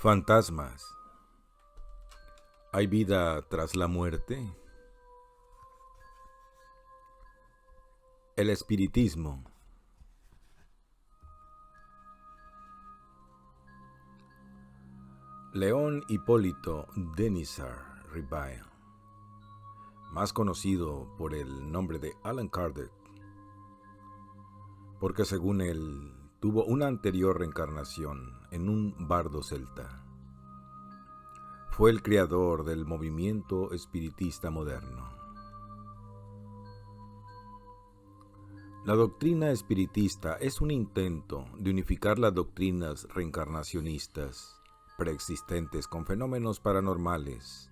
Fantasmas. ¿Hay vida tras la muerte? El espiritismo. León Hipólito Denízar Ribail, más conocido por el nombre de Allan Kardec, porque según él tuvo una anterior reencarnación en un bardo celta. Fue el creador del movimiento espiritista moderno. La doctrina espiritista es un intento de unificar las doctrinas reencarnacionistas preexistentes con fenómenos paranormales,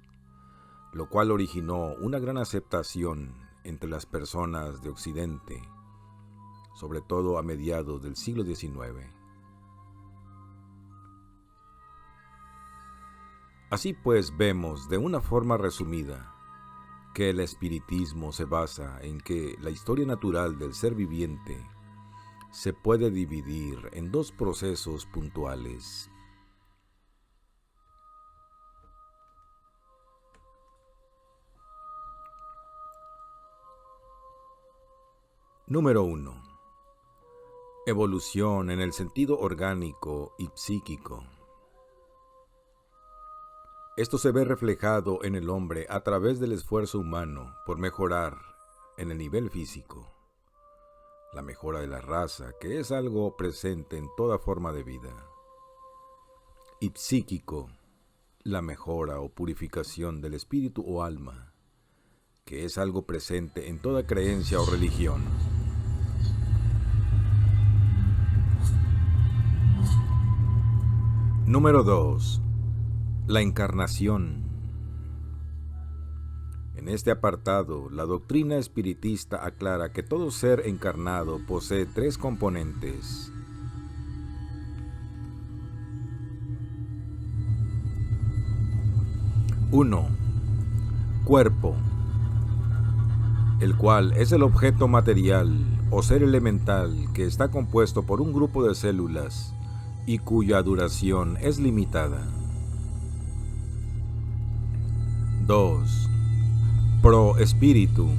lo cual originó una gran aceptación entre las personas de Occidente, sobre todo a mediados del siglo XIX. Así pues, vemos de una forma resumida que el espiritismo se basa en que la historia natural del ser viviente se puede dividir en dos procesos puntuales. Número 1. Evolución en el sentido orgánico y psíquico. Esto se ve reflejado en el hombre a través del esfuerzo humano por mejorar en el nivel físico, la mejora de la raza, que es algo presente en toda forma de vida, y psíquico, la mejora o purificación del espíritu o alma, que es algo presente en toda creencia o religión. Número 2. La encarnación. En este apartado, la doctrina espiritista aclara que todo ser encarnado posee tres componentes. 1. Cuerpo, el cual es el objeto material o ser elemental que está compuesto por un grupo de células y cuya duración es limitada. 2. Proespíritu.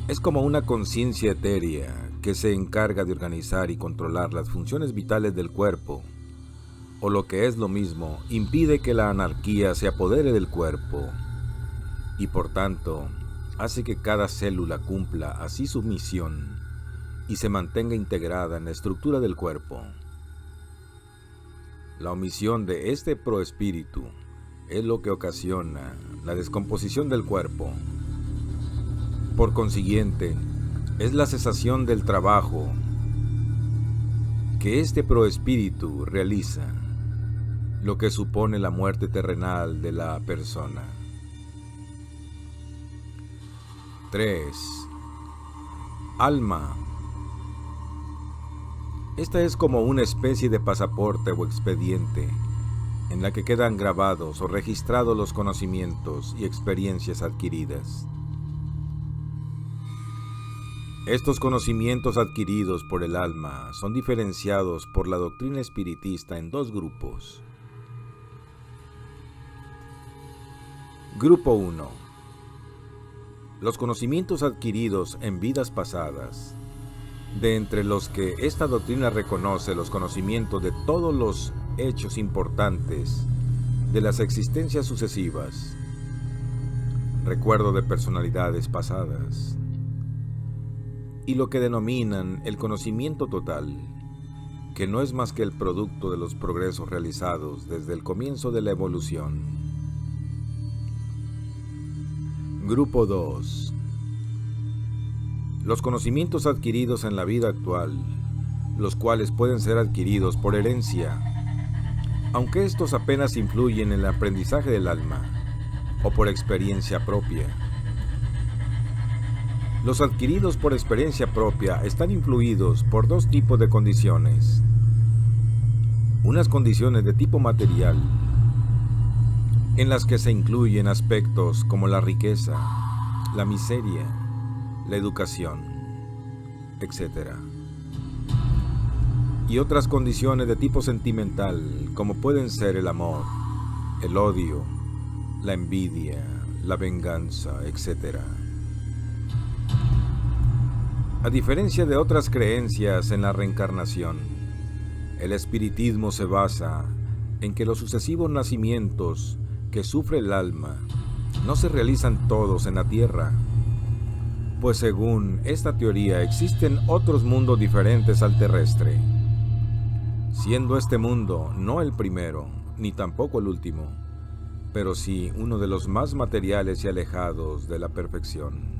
Es como una conciencia etérea que se encarga de organizar y controlar las funciones vitales del cuerpo, o lo que es lo mismo, impide que la anarquía se apodere del cuerpo, y por tanto, hace que cada célula cumpla así su misión y se mantenga integrada en la estructura del cuerpo. La omisión de este proespíritu es lo que ocasiona la descomposición del cuerpo. Por consiguiente, es la cesación del trabajo que este proespíritu realiza, lo que supone la muerte terrenal de la persona. 3. Alma. Esta es como una especie de pasaporte o expediente en la que quedan grabados o registrados los conocimientos y experiencias adquiridas. Estos conocimientos adquiridos por el alma son diferenciados por la doctrina espiritista en dos grupos. Grupo 1. Los conocimientos adquiridos en vidas pasadas, de entre los que esta doctrina reconoce los conocimientos de todos los hechos importantes de las existencias sucesivas, recuerdo de personalidades pasadas, y lo que denominan el conocimiento total, que no es más que el producto de los progresos realizados desde el comienzo de la evolución. Grupo 2. Los conocimientos adquiridos en la vida actual, los cuales pueden ser adquiridos por herencia, aunque estos apenas influyen en el aprendizaje del alma, o por experiencia propia. Los adquiridos por experiencia propia están influidos por dos tipos de condiciones. Unas condiciones de tipo material, en las que se incluyen aspectos como la riqueza, la miseria, la educación, etc. y otras condiciones de tipo sentimental, como pueden ser el amor, el odio, la envidia, la venganza, etc. A diferencia de otras creencias en la reencarnación, el espiritismo se basa en que los sucesivos nacimientos que sufre el alma no se realizan todos en la tierra, pues según esta teoría existen otros mundos diferentes al terrestre, siendo este mundo no el primero, ni tampoco el último, pero sí uno de los más materiales y alejados de la perfección.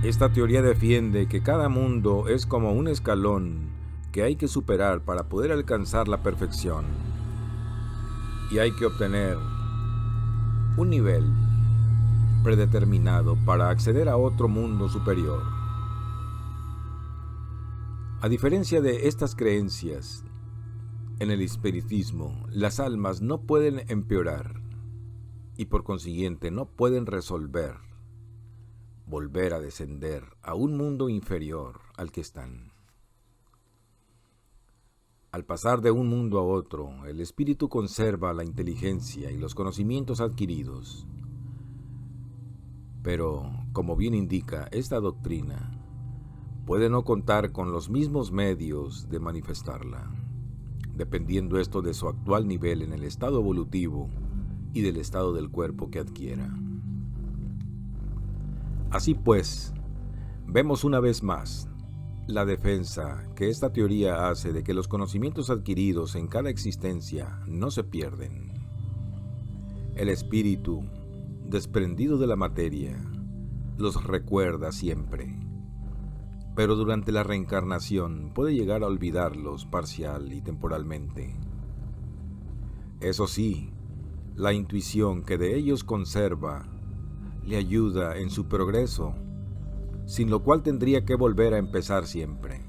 Esta teoría defiende que cada mundo es como un escalón que hay que superar para poder alcanzar la perfección, y hay que obtener un nivel predeterminado para acceder a otro mundo superior. A diferencia de estas creencias, en el espiritismo, las almas no pueden empeorar y por consiguiente no pueden volver a descender a un mundo inferior al que están. Al pasar de un mundo a otro, el espíritu conserva la inteligencia y los conocimientos adquiridos. Pero, como bien indica esta doctrina, puede no contar con los mismos medios de manifestarla, dependiendo esto de su actual nivel en el estado evolutivo y del estado del cuerpo que adquiera. Así pues, vemos una vez más la defensa que esta teoría hace de que los conocimientos adquiridos en cada existencia no se pierden. El espíritu, desprendido de la materia, los recuerda siempre, pero durante la reencarnación puede llegar a olvidarlos parcial y temporalmente. Eso sí, la intuición que de ellos conserva le ayuda en su progreso, sin lo cual tendría que volver a empezar siempre.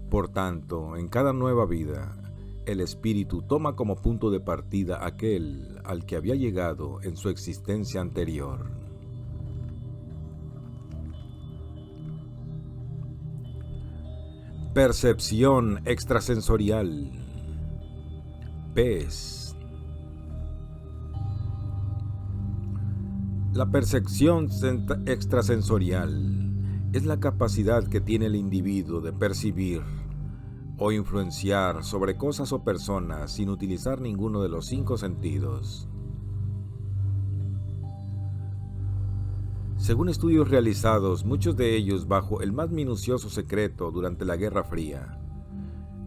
Por tanto, en cada nueva vida, el espíritu toma como punto de partida aquel al que había llegado en su existencia anterior. Percepción extrasensorial. PES. La percepción extrasensorial es la capacidad que tiene el individuo de percibir o influenciar sobre cosas o personas sin utilizar ninguno de los 5 sentidos. Según estudios realizados, muchos de ellos bajo el más minucioso secreto durante la Guerra Fría,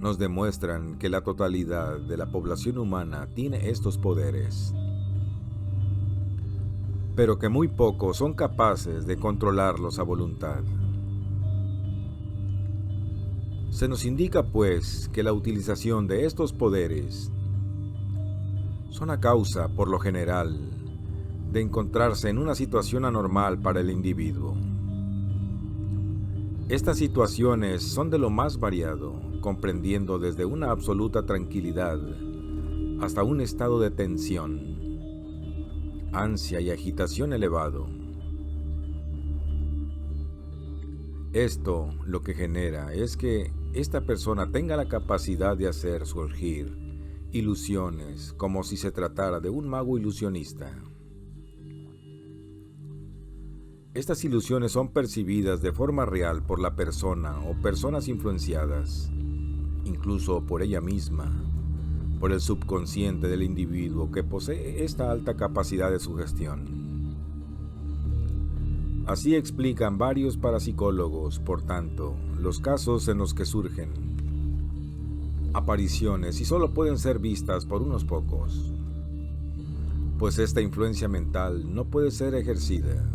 nos demuestran que la totalidad de la población humana tiene estos poderes, pero que muy pocos son capaces de controlarlos a voluntad. Se nos indica, pues, que la utilización de estos poderes son a causa, por lo general, de encontrarse en una situación anormal para el individuo. Estas situaciones son de lo más variado, comprendiendo desde una absoluta tranquilidad hasta un estado de tensión, ansia y agitación elevado. Esto lo que genera es que esta persona tenga la capacidad de hacer surgir ilusiones como si se tratara de un mago ilusionista. Estas ilusiones son percibidas de forma real por la persona o personas influenciadas, incluso por ella misma, por el subconsciente del individuo que posee esta alta capacidad de sugestión. Así explican varios parapsicólogos, por tanto, los casos en los que surgen apariciones y solo pueden ser vistas por unos pocos, pues esta influencia mental no puede ser ejercida.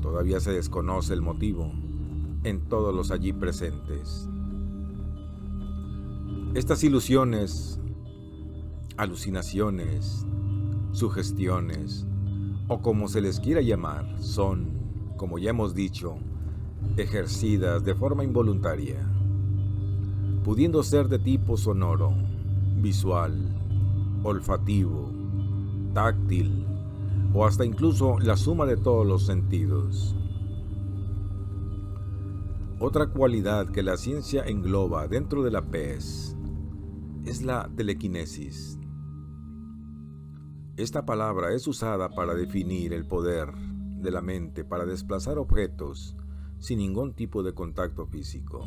Todavía se desconoce el motivo en todos los allí presentes. Estas ilusiones, alucinaciones, sugestiones, o como se les quiera llamar, son, como ya hemos dicho, ejercidas de forma involuntaria, pudiendo ser de tipo sonoro, visual, olfativo, táctil, o hasta incluso la suma de todos los sentidos. Otra cualidad que la ciencia engloba dentro de la pez es la telequinesis. Esta palabra es usada para definir el poder de la mente para desplazar objetos sin ningún tipo de contacto físico.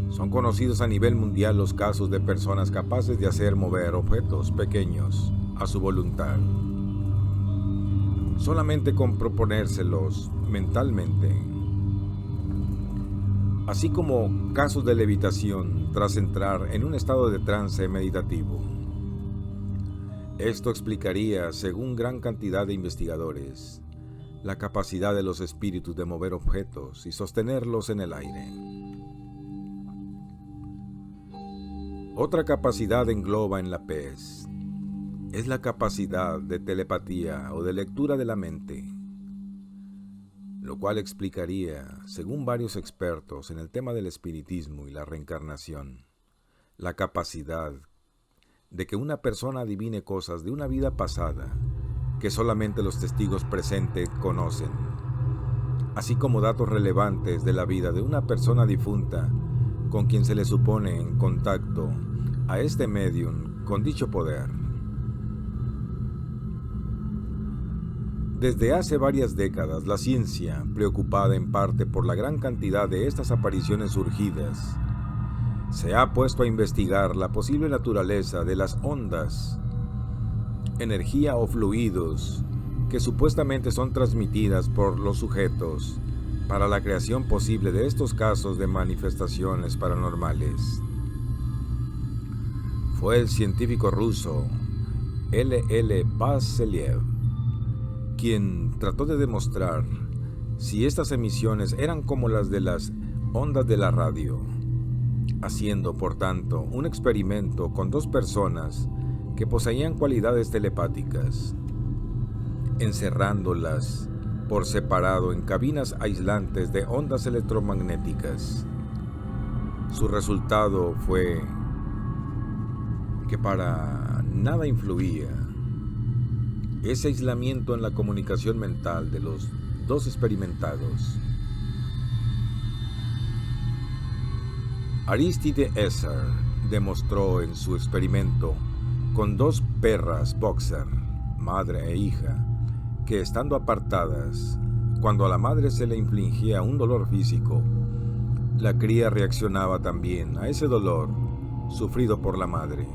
Son conocidos a nivel mundial los casos de personas capaces de hacer mover objetos pequeños a su voluntad, solamente con proponérselos mentalmente, así como casos de levitación tras entrar en un estado de trance meditativo. Esto explicaría, según gran cantidad de investigadores, la capacidad de los espíritus de mover objetos y sostenerlos en el aire. Otra capacidad engloba en la pez es la capacidad de telepatía o de lectura de la mente, lo cual explicaría, según varios expertos en el tema del espiritismo y la reencarnación, la capacidad de que una persona adivine cosas de una vida pasada que solamente los testigos presentes conocen, así como datos relevantes de la vida de una persona difunta con quien se le supone en contacto a este medium con dicho poder. Desde hace varias décadas, la ciencia, preocupada en parte por la gran cantidad de estas apariciones surgidas, se ha puesto a investigar la posible naturaleza de las ondas, energía o fluidos que supuestamente son transmitidas por los sujetos para la creación posible de estos casos de manifestaciones paranormales. Fue el científico ruso L.L. Vasiliev quien trató de demostrar si estas emisiones eran como las de las ondas de la radio, haciendo, por tanto, un experimento con dos personas que poseían cualidades telepáticas, encerrándolas por separado en cabinas aislantes de ondas electromagnéticas. Su resultado fue que para nada influía ese aislamiento en la comunicación mental de los dos experimentados. Aristide Esser demostró en su experimento con dos perras boxer, madre e hija, que estando apartadas, cuando a la madre se le infligía un dolor físico, la cría reaccionaba también a ese dolor sufrido por la madre,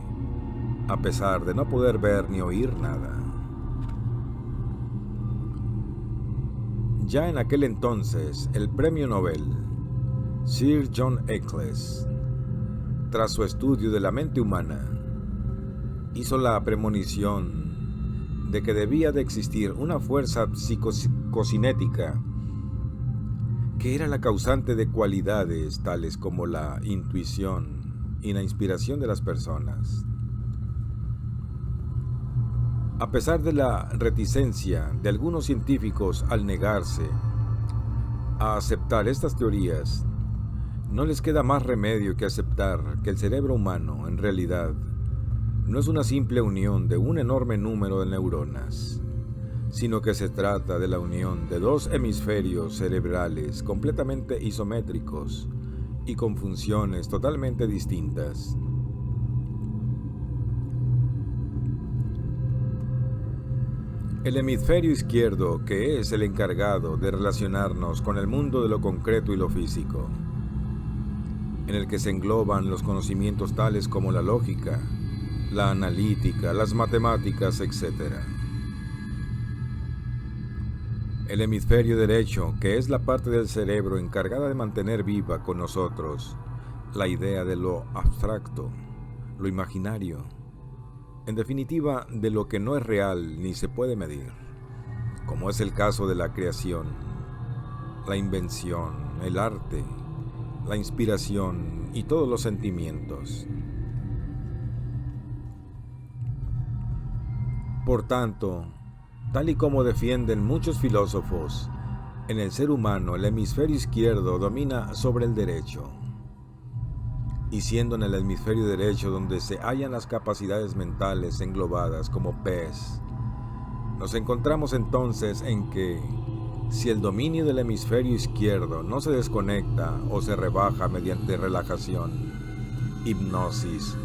a pesar de no poder ver ni oír nada. Ya en aquel entonces, el premio Nobel, Sir John Eccles, tras su estudio de la mente humana, hizo la premonición de que debía de existir una fuerza psicocinética que era la causante de cualidades tales como la intuición y la inspiración de las personas. A pesar de la reticencia de algunos científicos al negarse a aceptar estas teorías, no les queda más remedio que aceptar que el cerebro humano, en realidad, no es una simple unión de un enorme número de neuronas, sino que se trata de la unión de dos hemisferios cerebrales completamente isométricos y con funciones totalmente distintas. El hemisferio izquierdo, que es el encargado de relacionarnos con el mundo de lo concreto y lo físico, en el que se engloban los conocimientos tales como la lógica, la analítica, las matemáticas, etc. El hemisferio derecho, que es la parte del cerebro encargada de mantener viva con nosotros la idea de lo abstracto, lo imaginario, en definitiva, de lo que no es real ni se puede medir, como es el caso de la creación, la invención, el arte, la inspiración y todos los sentimientos. Por tanto, tal y como defienden muchos filósofos, en el ser humano el hemisferio izquierdo domina sobre el derecho. Y siendo en el hemisferio derecho donde se hallan las capacidades mentales englobadas como pez, nos encontramos entonces en que Si el dominio del hemisferio izquierdo no se desconecta o se rebaja mediante relajación, hipnosis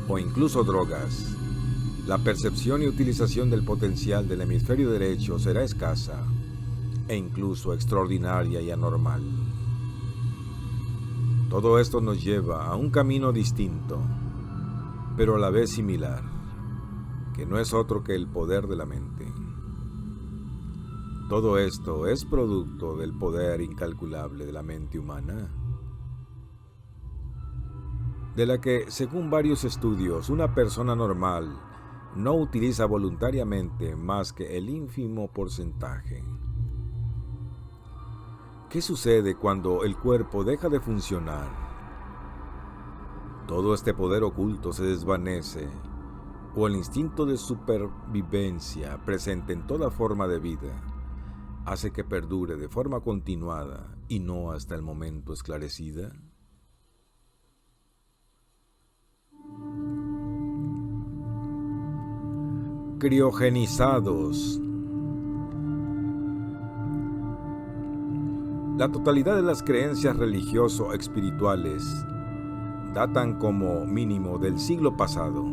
o incluso drogas, la percepción y utilización del potencial del hemisferio derecho será escasa e incluso extraordinaria y anormal. Todo esto nos lleva a un camino distinto, pero a la vez similar, que no es otro que el poder de la mente. Todo esto es producto del poder incalculable de la mente humana, de la que, según varios estudios, una persona normal no utiliza voluntariamente más que el ínfimo porcentaje. ¿Qué sucede cuando el cuerpo deja de funcionar? Todo este poder oculto se desvanece, o el instinto de supervivencia presente en toda forma de vida hace que perdure de forma continuada y no hasta el momento esclarecida. Criogenizados. La totalidad de las creencias religioso-espirituales datan como mínimo del siglo pasado,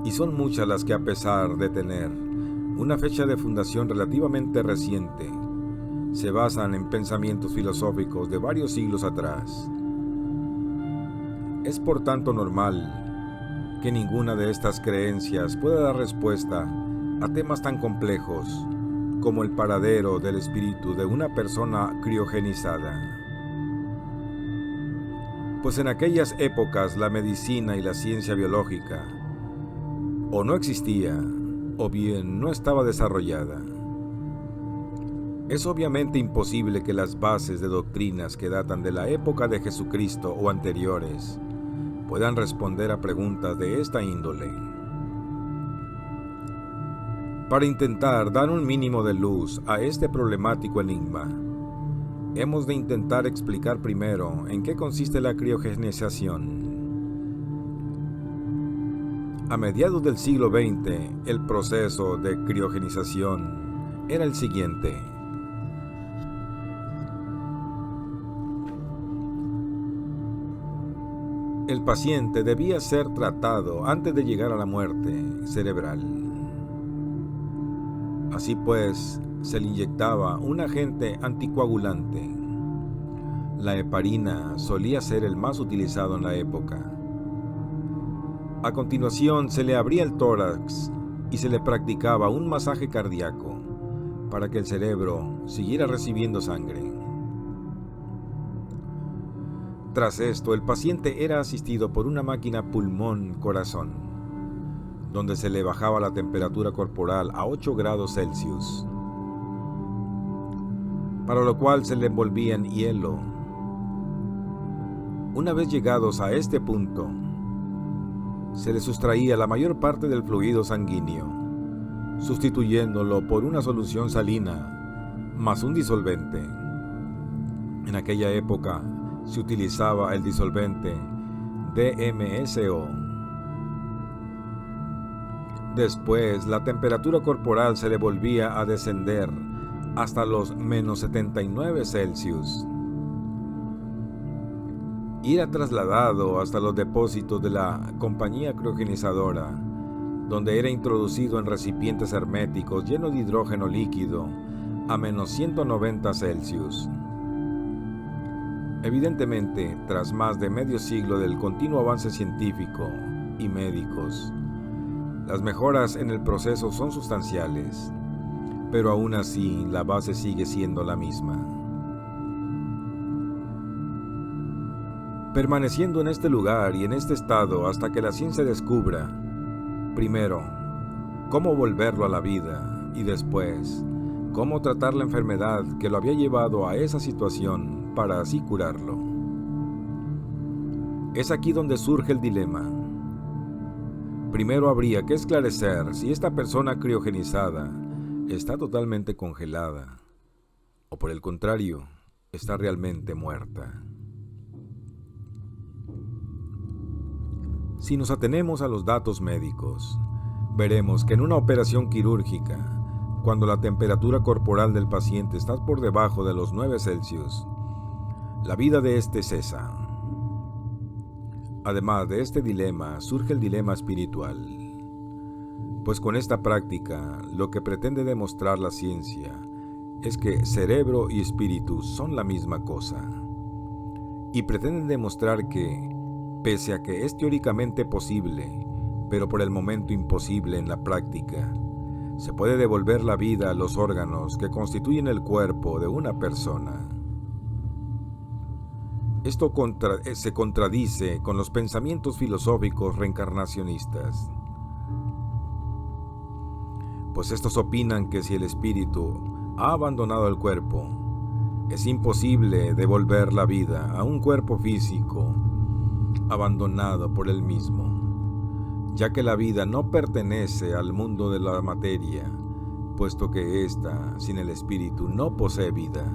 y son muchas las que, a pesar de tener una fecha de fundación relativamente reciente, se basan en pensamientos filosóficos de varios siglos atrás. Es por tanto normal que ninguna de estas creencias pueda dar respuesta a temas tan complejos como el paradero del espíritu de una persona criogenizada. Pues en aquellas épocas la medicina y la ciencia biológica o no existía, o bien no estaba desarrollada. Es obviamente imposible que las bases de doctrinas que datan de la época de Jesucristo o anteriores puedan responder a preguntas de esta índole. Para intentar dar un mínimo de luz a este problemático enigma, hemos de intentar explicar primero en qué consiste la criogenización. A mediados del siglo XX, el proceso de criogenización era el siguiente. El paciente debía ser tratado antes de llegar a la muerte cerebral. Así pues, se le inyectaba un agente anticoagulante. La heparina solía ser el más utilizado en la época. A continuación, se le abría el tórax y se le practicaba un masaje cardíaco para que el cerebro siguiera recibiendo sangre. Tras esto, el paciente era asistido por una máquina pulmón-corazón, donde se le bajaba la temperatura corporal a 8 grados Celsius, para lo cual se le envolvía en hielo. Una vez llegados a este punto, se le sustraía la mayor parte del fluido sanguíneo, sustituyéndolo por una solución salina más un disolvente. En aquella época se utilizaba el disolvente DMSO. Después, la temperatura corporal se le volvía a descender hasta los menos 79 Celsius. Y era trasladado hasta los depósitos de la compañía criogenizadora, donde era introducido en recipientes herméticos llenos de hidrógeno líquido a menos 190 Celsius. Evidentemente, tras más de medio siglo del continuo avance científico y médicos, las mejoras en el proceso son sustanciales, pero aún así la base sigue siendo la misma. Permaneciendo en este lugar y en este estado hasta que la ciencia descubra, primero, cómo volverlo a la vida y después, cómo tratar la enfermedad que lo había llevado a esa situación para así curarlo. Es aquí donde surge el dilema. Primero habría que esclarecer si esta persona criogenizada está totalmente congelada o, por el contrario, está realmente muerta. Si nos atenemos a los datos médicos, veremos que en una operación quirúrgica cuando la temperatura corporal del paciente está por debajo de los 9 Celsius, la vida de éste cesa. Además de este dilema, surge el dilema espiritual, pues con esta práctica lo que pretende demostrar la ciencia es que cerebro y espíritu son la misma cosa, y pretenden demostrar que, pese a que es teóricamente posible, pero por el momento imposible en la práctica, se puede devolver la vida a los órganos que constituyen el cuerpo de una persona. Esto se contradice con los pensamientos filosóficos reencarnacionistas, pues estos opinan que si el espíritu ha abandonado el cuerpo, es imposible devolver la vida a un cuerpo físico abandonado por él mismo, ya que la vida no pertenece al mundo de la materia, puesto que ésta, sin el espíritu, no posee vida.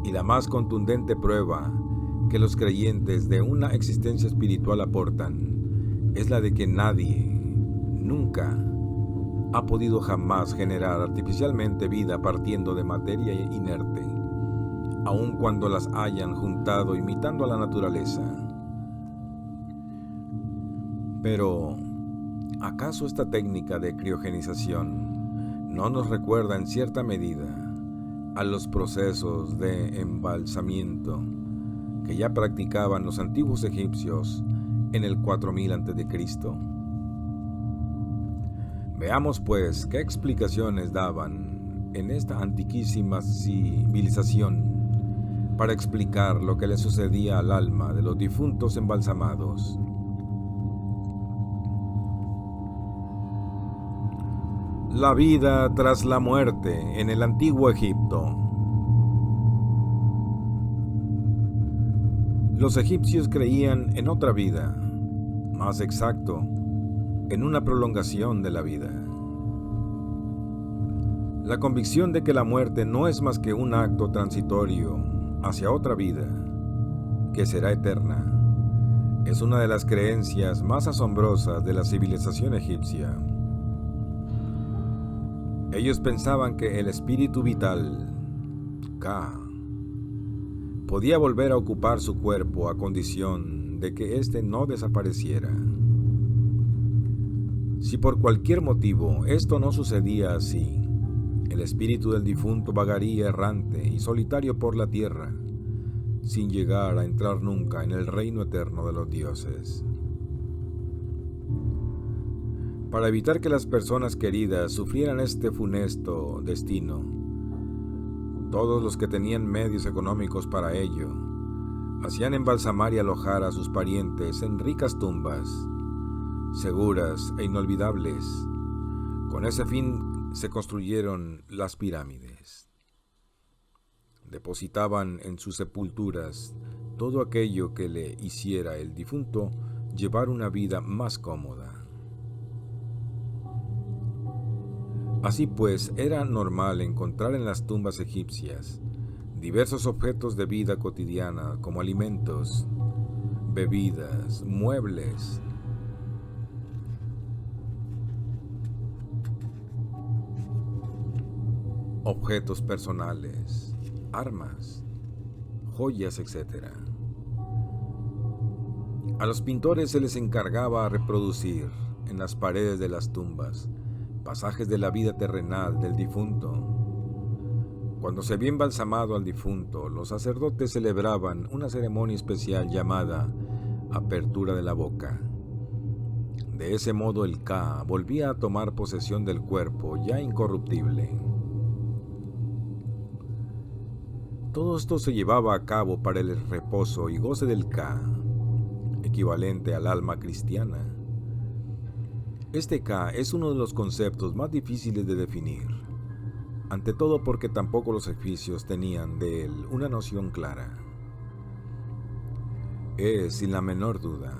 Y la más contundente prueba que los creyentes de una existencia espiritual aportan es la de que nadie, nunca, ha podido jamás generar artificialmente vida partiendo de materia inerte, aun cuando las hayan juntado imitando a la naturaleza. Pero, ¿acaso esta técnica de criogenización no nos recuerda en cierta medida a los procesos de embalsamiento que ya practicaban los antiguos egipcios en el 4000 a.C.? Veamos pues qué explicaciones daban en esta antiquísima civilización para explicar lo que le sucedía al alma de los difuntos embalsamados. La vida tras la muerte en el antiguo Egipto. Los egipcios creían en otra vida, más exacto, en una prolongación de la vida. La convicción de que la muerte no es más que un acto transitorio hacia otra vida, que será eterna, es una de las creencias más asombrosas de la civilización egipcia. Ellos pensaban que el espíritu vital, Ka, podía volver a ocupar su cuerpo a condición de que éste no desapareciera. Si por cualquier motivo esto no sucedía así, el espíritu del difunto vagaría errante y solitario por la tierra, sin llegar a entrar nunca en el reino eterno de los dioses. Para evitar que las personas queridas sufrieran este funesto destino, todos los que tenían medios económicos para ello, hacían embalsamar y alojar a sus parientes en ricas tumbas, seguras e inolvidables. Con ese fin se construyeron las pirámides. Depositaban en sus sepulturas todo aquello que le hiciera el difunto llevar una vida más cómoda. Así pues, era normal encontrar en las tumbas egipcias diversos objetos de vida cotidiana como alimentos, bebidas, muebles, objetos personales, armas, joyas, etc. A los pintores se les encargaba reproducir en las paredes de las tumbas pasajes de la vida terrenal del difunto. Cuando se había embalsamado al difunto, los sacerdotes celebraban una ceremonia especial llamada apertura de la boca. De ese modo el Ka volvía a tomar posesión del cuerpo ya incorruptible. Todo esto se llevaba a cabo para el reposo y goce del Ka, equivalente al alma cristiana. Este Ka es uno de los conceptos más difíciles de definir, ante todo porque tampoco los egipcios tenían de él una noción clara. Es, sin la menor duda,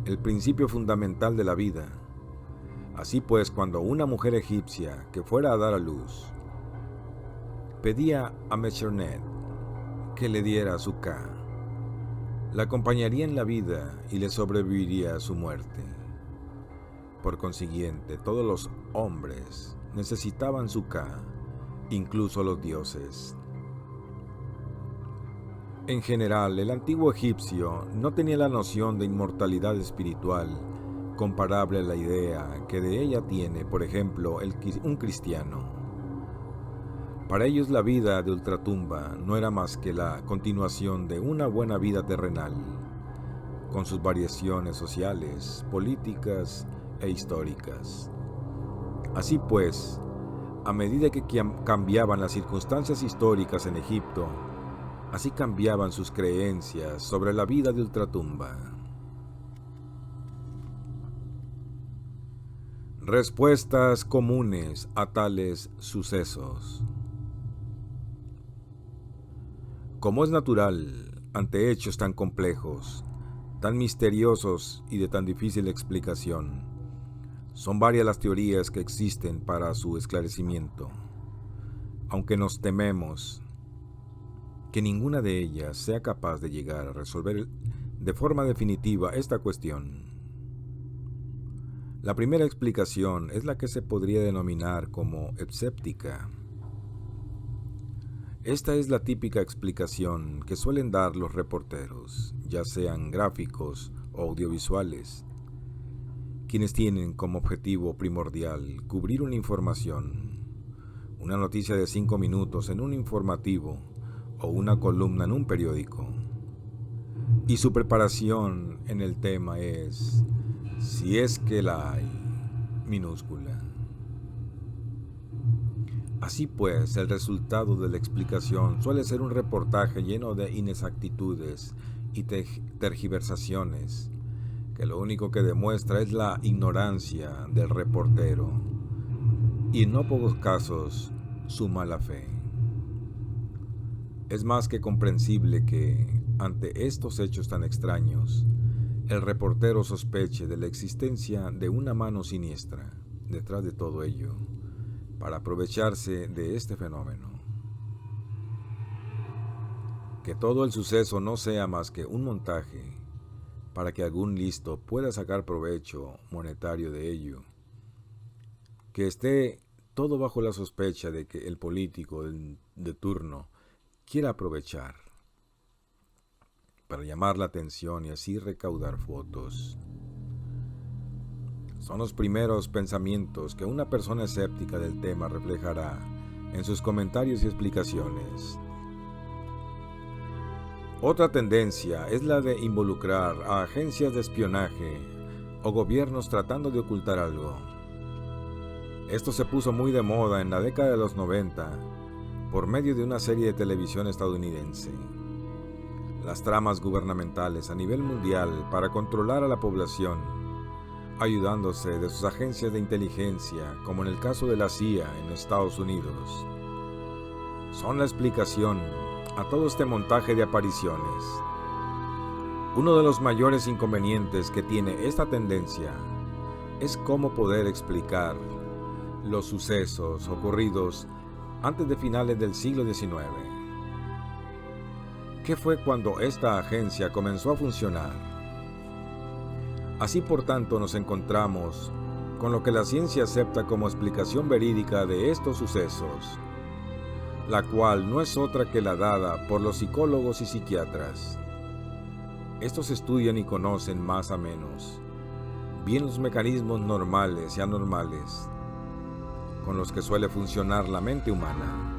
el principio fundamental de la vida. Así pues, cuando una mujer egipcia que fuera a dar a luz pedía a Mechernet que le diera su Ka, la acompañaría en la vida y le sobreviviría a su muerte. Por consiguiente, todos los hombres necesitaban su Ka, incluso los dioses. En general, el antiguo egipcio no tenía la noción de inmortalidad espiritual comparable a la idea que de ella tiene, por ejemplo, un cristiano. Para ellos la vida de ultratumba no era más que la continuación de una buena vida terrenal, con sus variaciones sociales, políticas e históricas. Así pues, a medida que cambiaban las circunstancias históricas en Egipto, así cambiaban sus creencias sobre la vida de ultratumba. Respuestas comunes a tales sucesos. Como es natural, ante hechos tan complejos, tan misteriosos y de tan difícil explicación, son varias las teorías que existen para su esclarecimiento, aunque nos tememos que ninguna de ellas sea capaz de llegar a resolver de forma definitiva esta cuestión. La primera explicación es la que se podría denominar como escéptica. Esta es la típica explicación que suelen dar los reporteros, ya sean gráficos o audiovisuales, quienes tienen como objetivo primordial cubrir una información, una noticia de 5 minutos en un informativo o una columna en un periódico. Y su preparación en el tema es, si es que la hay, minúscula. Así pues, el resultado de la explicación suele ser un reportaje lleno de inexactitudes y tergiversaciones, que lo único que demuestra es la ignorancia del reportero y en no pocos casos su mala fe. Es más que comprensible que, ante estos hechos tan extraños, el reportero sospeche de la existencia de una mano siniestra detrás de todo ello, para aprovecharse de este fenómeno. Que todo el suceso no sea más que un montaje, para que algún listo pueda sacar provecho monetario de ello. Que esté todo bajo la sospecha de que el político de turno quiera aprovechar para llamar la atención y así recaudar votos. Son los primeros pensamientos que una persona escéptica del tema reflejará en sus comentarios y explicaciones. Otra tendencia es la de involucrar a agencias de espionaje o gobiernos tratando de ocultar algo. Esto se puso muy de moda en la década de los 90 por medio de una serie de televisión estadounidense. Las tramas gubernamentales a nivel mundial para controlar a la población, ayudándose de sus agencias de inteligencia, como en el caso de la CIA en Estados Unidos, son la explicación a todo este montaje de apariciones. Uno de los mayores inconvenientes que tiene esta tendencia es cómo poder explicar los sucesos ocurridos antes de finales del siglo XIX. ¿Qué fue cuando esta agencia comenzó a funcionar? Así, por tanto, nos encontramos con lo que la ciencia acepta como explicación verídica de estos sucesos, la cual no es otra que la dada por los psicólogos y psiquiatras. Estos estudian y conocen más o menos bien los mecanismos normales y anormales con los que suele funcionar la mente humana.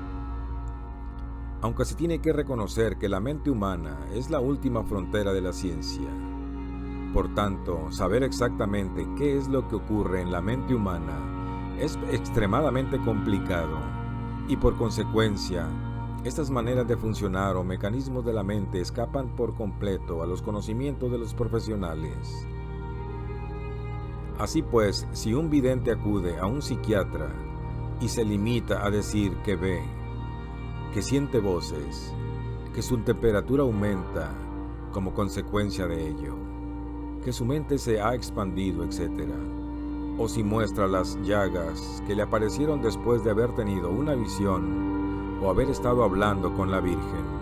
Aunque se tiene que reconocer que la mente humana es la última frontera de la ciencia. Por tanto, saber exactamente qué es lo que ocurre en la mente humana es extremadamente complicado y por consecuencia, estas maneras de funcionar o mecanismos de la mente escapan por completo a los conocimientos de los profesionales. Así pues, si un vidente acude a un psiquiatra y se limita a decir que ve, que siente voces, que su temperatura aumenta como consecuencia de ello, que su mente se ha expandido, etc., o si muestra las llagas que le aparecieron después de haber tenido una visión o haber estado hablando con la Virgen,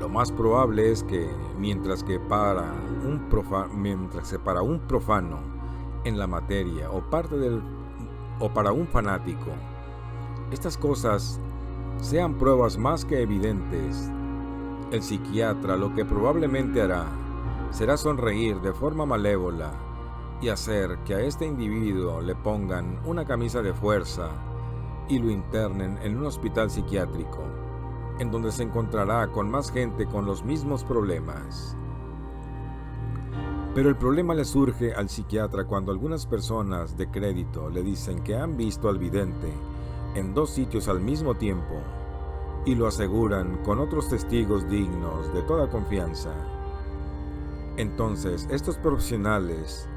lo más probable es que mientras que para un profano en la materia o parte del o para un fanático, estas cosas sean pruebas más que evidentes, el psiquiatra lo que probablemente hará será sonreír de forma malévola y hacer que a este individuo le pongan una camisa de fuerza y lo internen en un hospital psiquiátrico, en donde se encontrará con más gente con los mismos problemas. Pero el problema le surge al psiquiatra cuando algunas personas de crédito le dicen que han visto al vidente en 2 sitios al mismo tiempo y lo aseguran con otros testigos dignos de toda confianza. Entonces, estos profesionales,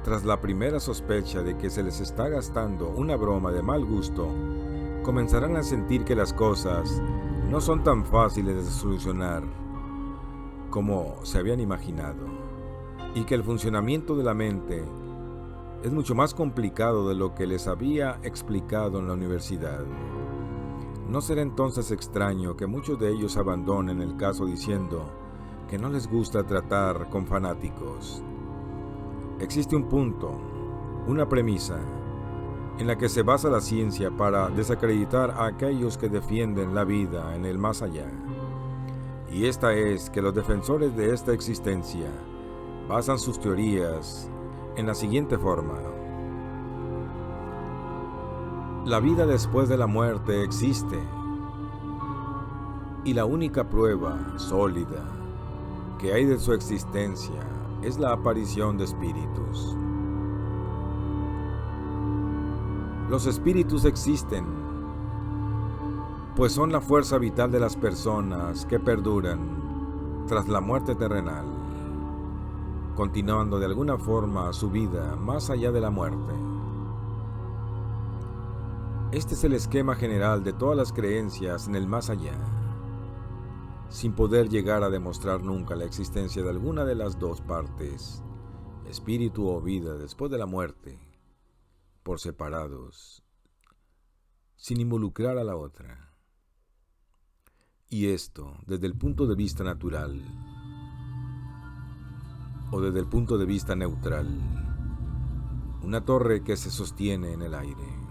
tras la primera sospecha de que se les está gastando una broma de mal gusto, comenzarán a sentir que las cosas no son tan fáciles de solucionar como se habían imaginado, y que el funcionamiento de la mente es mucho más complicado de lo que les había explicado en la universidad. No será entonces extraño que muchos de ellos abandonen el caso diciendo que no les gusta tratar con fanáticos. Existe un punto, una premisa, en la que se basa la ciencia para desacreditar a aquellos que defienden la vida en el más allá. Y esta es que los defensores de esta existencia basan sus teorías en la siguiente forma. La vida después de la muerte existe, y la única prueba sólida que hay de su existencia es la aparición de espíritus. Los espíritus existen, pues son la fuerza vital de las personas que perduran tras la muerte terrenal, continuando de alguna forma su vida más allá de la muerte. Este es el esquema general de todas las creencias en el más allá, sin poder llegar a demostrar nunca la existencia de alguna de las dos partes, espíritu o vida después de la muerte, por separados, sin involucrar a la otra. Y esto desde el punto de vista natural o desde el punto de vista neutral, una torre que se sostiene en el aire.